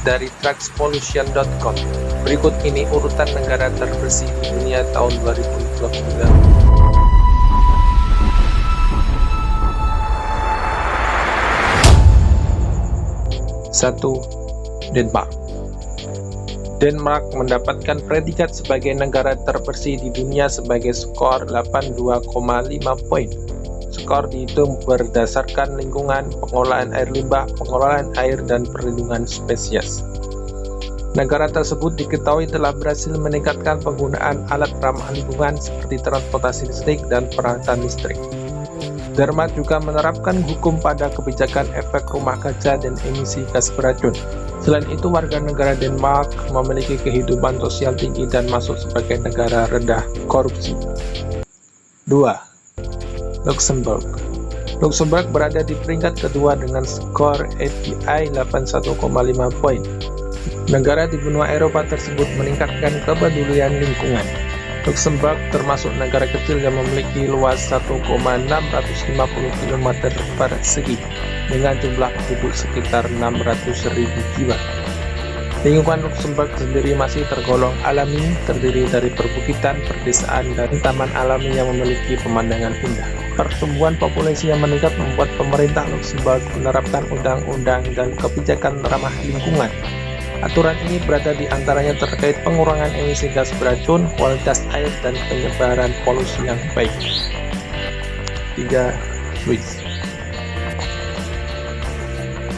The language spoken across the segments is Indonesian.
dari traxpollution.com. Berikut ini urutan negara terbersih di dunia tahun 2023. 1. Denmark. Denmark mendapatkan predikat sebagai negara terbersih di dunia sebagai skor 82,5 poin. Skor dihitung berdasarkan lingkungan, pengelolaan air limbah, pengelolaan air, dan perlindungan spesies. Negara tersebut diketahui telah berhasil meningkatkan penggunaan alat ramah lingkungan seperti transportasi listrik dan peralatan listrik. Denmark juga menerapkan hukum pada kebijakan efek rumah kaca dan emisi gas beracun. Selain itu, warga negara Denmark memiliki kehidupan sosial tinggi dan masuk sebagai negara rendah korupsi. 2. Luxembourg. Luxembourg berada di peringkat kedua dengan skor API 81,5 poin. Negara di benua Eropa tersebut meningkatkan kepedulian lingkungan. Luxembourg termasuk negara kecil yang memiliki luas 1,650 km persegi dengan jumlah penduduk sekitar 600.000 jiwa. Lingkungan Luxembourg sendiri masih tergolong alami, terdiri dari perbukitan, perdesaan, dan taman alami yang memiliki pemandangan indah. Pertumbuhan populasi yang meningkat membuat pemerintah Luxembourg menerapkan undang-undang dan kebijakan ramah lingkungan. Aturan ini berada di antaranya terkait pengurangan emisi gas beracun, kualitas air, dan penyebaran polusi yang baik. 3. Swiss.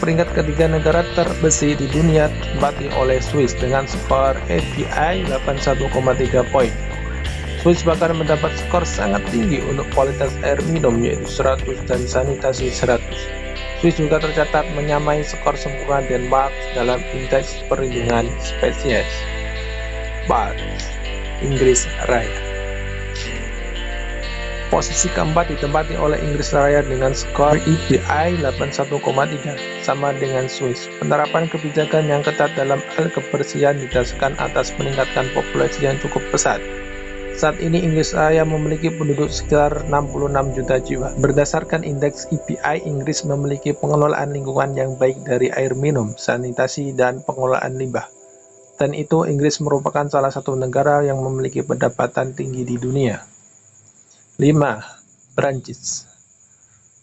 Peringkat ketiga negara terbersih di dunia ditempati oleh Swiss dengan skor API 81,3 poin. Swiss bahkan mendapat skor sangat tinggi untuk kualitas air minum yaitu 100 dan sanitasi 100. Swiss juga tercatat menyamai skor sempurna Denmark dalam indeks perlindungan spesies. 4. Inggris Raya. Posisi keempat ditempati oleh Inggris Raya dengan skor API 81,3, sama dengan Swiss. Penerapan kebijakan yang ketat dalam hal kebersihan didasarkan atas meningkatkan populasi yang cukup pesat. Saat ini Inggris Raya memiliki penduduk sekitar 66 juta jiwa. Berdasarkan indeks API, Inggris memiliki pengelolaan lingkungan yang baik dari air minum, sanitasi, dan pengelolaan limbah. Dan itu Inggris merupakan salah satu negara yang memiliki pendapatan tinggi di dunia. 5. Prancis.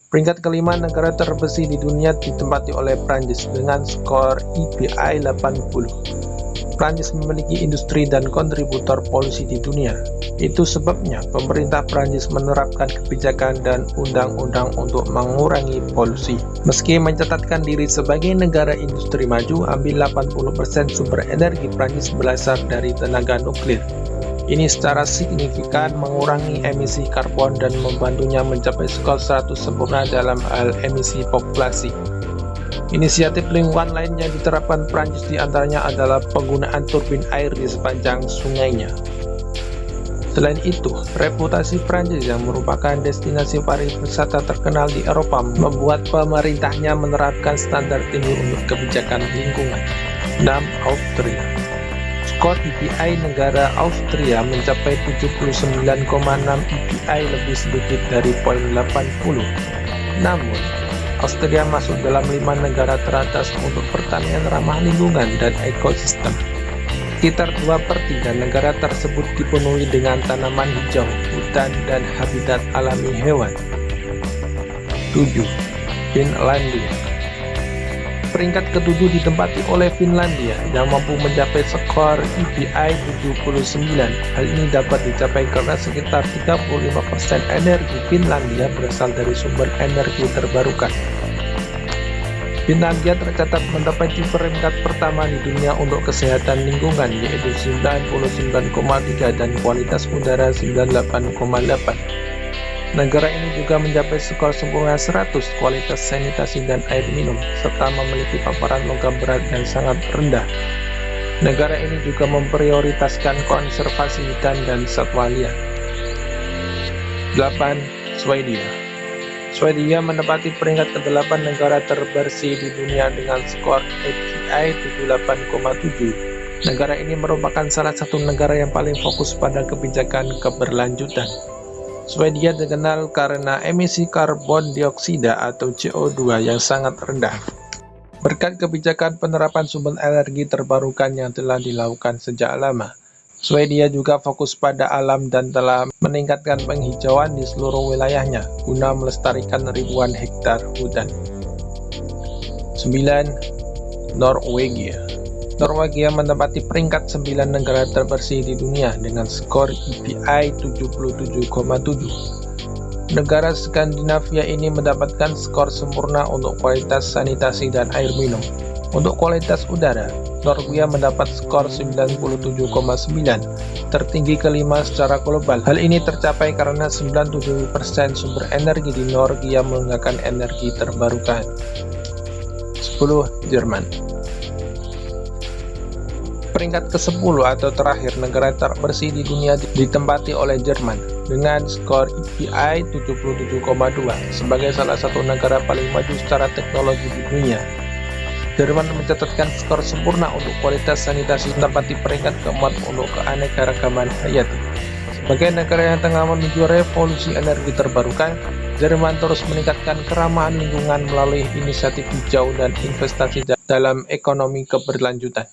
Peringkat kelima negara terbersih di dunia ditempati oleh Prancis dengan skor API 80. Prancis memiliki industri dan kontributor polusi di dunia. Itu sebabnya pemerintah Prancis menerapkan kebijakan dan undang-undang untuk mengurangi polusi. Meski mencatatkan diri sebagai negara industri maju, hampir 80% sumber energi Prancis berasal dari tenaga nuklir. Ini secara signifikan mengurangi emisi karbon dan membantunya mencapai skor 100 sempurna dalam hal emisi populasi. Inisiatif lingkungan lain yang diterapkan Prancis diantaranya adalah penggunaan turbin air di sepanjang sungainya. Selain itu, reputasi Prancis yang merupakan destinasi pariwisata terkenal di Eropa membuat pemerintahnya menerapkan standar tinggi untuk kebijakan lingkungan. 6. Austria. Skor API negara Austria mencapai 79,6 API, lebih sedikit dari poin 80. Namun, Austria masuk dalam 5 negara teratas untuk pertanian ramah lingkungan dan ekosistem. Sekitar 2/3 negara tersebut dipenuhi dengan tanaman hijau, hutan, dan habitat alami hewan. 7. Finlandia. Peringkat ke-7 ditempati oleh Finlandia yang mampu mencapai skor API 79. Hal ini dapat dicapai karena sekitar 35% energi Finlandia berasal dari sumber energi terbarukan. Finlandia tercatat mendapat peringkat pertama di dunia untuk kesehatan lingkungan yaitu 99,3 dan kualitas udara 98,8. Negara ini juga mencapai skor sempurna 100 kualitas sanitasi dan air minum, serta memiliki paparan logam berat yang sangat rendah. Negara ini juga memprioritaskan konservasi hutan dan satwa liar. 8. Swedia. Swedia menempati peringkat ke-8 negara terbersih di dunia dengan skor API 78,7. Negara ini merupakan salah satu negara yang paling fokus pada kebijakan keberlanjutan. Swedia dikenal karena emisi karbon dioksida atau CO2 yang sangat rendah. berkat kebijakan penerapan sumber energi terbarukan yang telah dilakukan sejak lama. Swedia juga fokus pada alam dan telah meningkatkan penghijauan di seluruh wilayahnya guna melestarikan ribuan hektar hutan. 9. Norwegia. Norwegia menempati peringkat 9 negara terbersih di dunia dengan skor EPI 77,7. Negara Skandinavia ini mendapatkan skor sempurna untuk kualitas sanitasi dan air minum. Untuk kualitas udara, Norwegia mendapat skor 97,9, tertinggi kelima secara global. Hal ini tercapai karena 97% sumber energi di Norwegia menggunakan energi terbarukan. 10. Jerman. Peringkat ke-10 atau terakhir negara terbersih di dunia ditempati oleh Jerman dengan skor EPI 77,2 sebagai salah satu negara paling maju secara teknologi di dunia. Jerman mencatatkan skor sempurna untuk kualitas sanitasi, menempati peringkat keempat untuk keanekaragaman hayati. Sebagai negara yang tengah menuju revolusi energi terbarukan, Jerman terus meningkatkan keramahan lingkungan melalui inisiatif hijau dan investasi dalam ekonomi keberlanjutan.